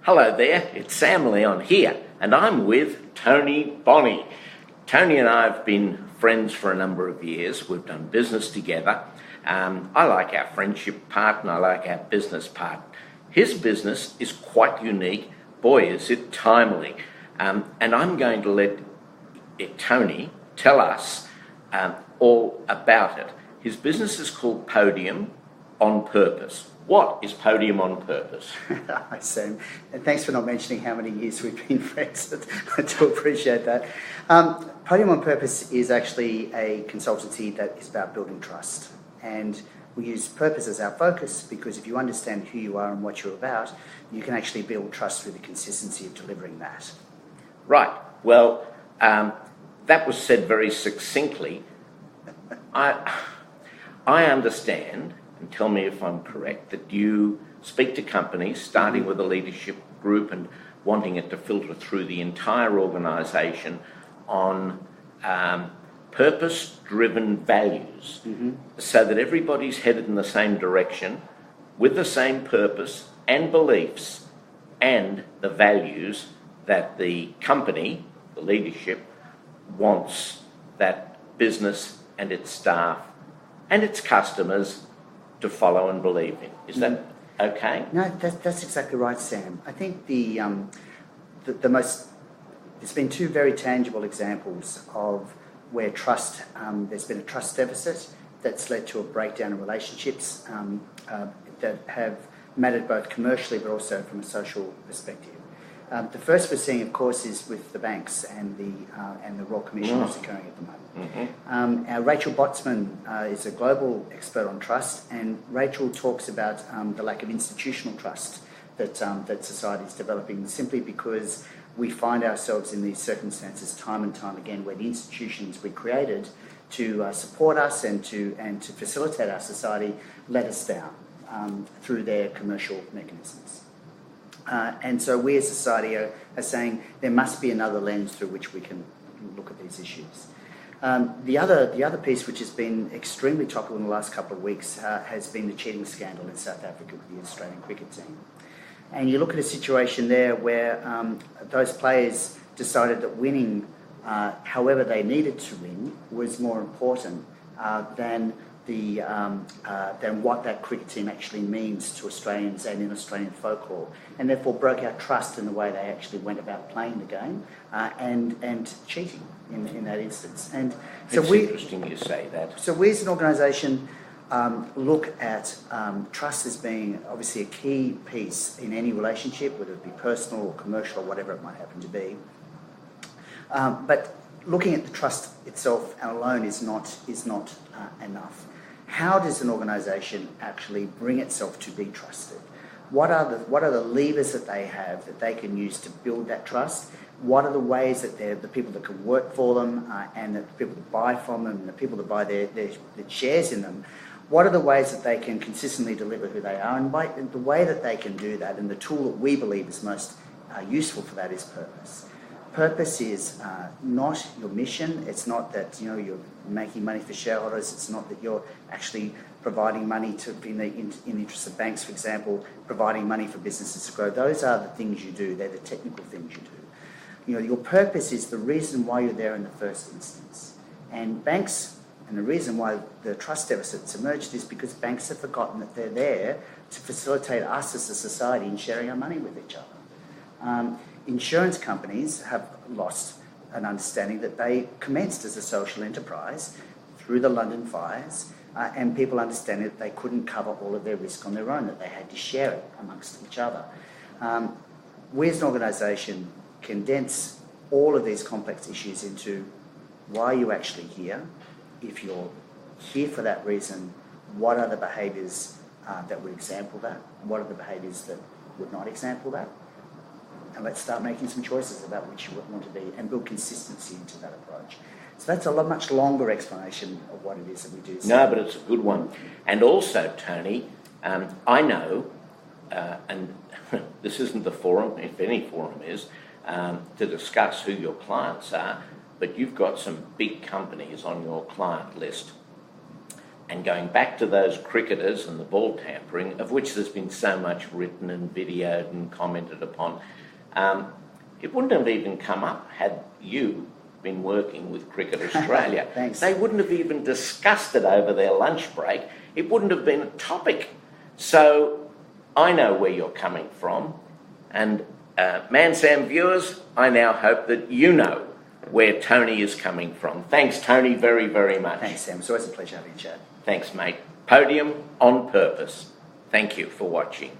Hello there, it's Sam Leon here, and I'm with Tony Bonney. Tony and I have been friends for a number of years. We've done business together. I like our friendship part and I like our business part. His business is quite unique. Boy, is it timely. And I'm going to let Tony tell us all about it. His business is called Podium on Purpose. What is Podium on Purpose? Hi, Sam. And thanks for not mentioning how many years we've been friends. I do appreciate that. Podium on Purpose is actually a consultancy that is about building trust. And we use purpose as our focus because if you understand who you are and what you're about, you can actually build trust through the consistency of delivering that. Right. Well, that was said very succinctly. I understand, and tell me if I'm correct, that you speak to companies, starting with a leadership group and wanting it to filter through the entire organisation on purpose-driven values, so that everybody's headed in the same direction with the same purpose and beliefs and the values that the company, the leadership, wants that business and its staff and its customers to follow and believe in. Is that okay? No, that's exactly right, Sam. I think the most, there's been two very tangible examples of where trust, there's been a trust deficit that's led to a breakdown in relationships that have mattered both commercially but also from a social perspective. The first we're seeing, of course, is with the banks and the Royal Commission that's occurring at the moment. Rachel Botsman is a global expert on trust, and Rachel talks about the lack of institutional trust that society is developing, simply because we find ourselves in these circumstances time and time again where the institutions we created to support us and to facilitate our society let us down through their commercial mechanisms. And so we as society are saying there must be another lens through which we can look at these issues. The other piece which has been extremely topical in the last couple of weeks has been the cheating scandal in South Africa with the Australian cricket team. And you look at a situation there where those players decided that winning however they needed to win was more important than what that cricket team actually means to Australians and in Australian folklore, and therefore broke our trust in the way they actually went about playing the game and cheating in that instance. And so it's interesting you say that. So we as an organisation look at trust as being obviously a key piece in any relationship, whether it be personal or commercial or whatever it might happen to be. But looking at the trust itself alone is not enough. How does an organisation actually bring itself to be trusted? What are the levers that they have that they can use to build that trust? What are the ways that the people that can work for them and the people that buy from them and the people that buy their shares in them, what are the ways that they can consistently deliver who they are? And by the way that they can do that, and the tool that we believe is most useful for that, is purpose. Purpose is not your mission. It's not that you're making money for shareholders. It's not that you're actually providing money in the interest of banks, for example, providing money for businesses to grow. Those are the things you do. They're the technical things you do. Your purpose is the reason why you're there in the first instance. And banks, and the reason why the trust deficit's emerged is because banks have forgotten that they're there to facilitate us as a society in sharing our money with each other. Insurance companies have lost an understanding that they commenced as a social enterprise through the London fires, and people understanding that they couldn't cover all of their risk on their own, that they had to share it amongst each other. We as an organisation condense all of these complex issues into why are you actually here? If you're here for that reason, what are the behaviours that would example that? What are the behaviours that would not example that? And let's start making some choices about which you want to be and build consistency into that approach. So that's a much longer explanation of what it is that we do. No, but it's a good one. And also, Tony, I know, and this isn't the forum, if any forum is, to discuss who your clients are, but you've got some big companies on your client list. And going back to those cricketers and the ball tampering, of which there's been so much written and videoed and commented upon, it wouldn't have even come up had you been working with Cricket Australia. Thanks. They wouldn't have even discussed it over their lunch break. It wouldn't have been a topic. So I know where you're coming from. And Man-Sam viewers, I now hope that you know where Tony is coming from. Thanks, Tony, very, very much. Thanks, Sam. It's always a pleasure having a chat. Thanks, mate. Podium on purpose. Thank you for watching.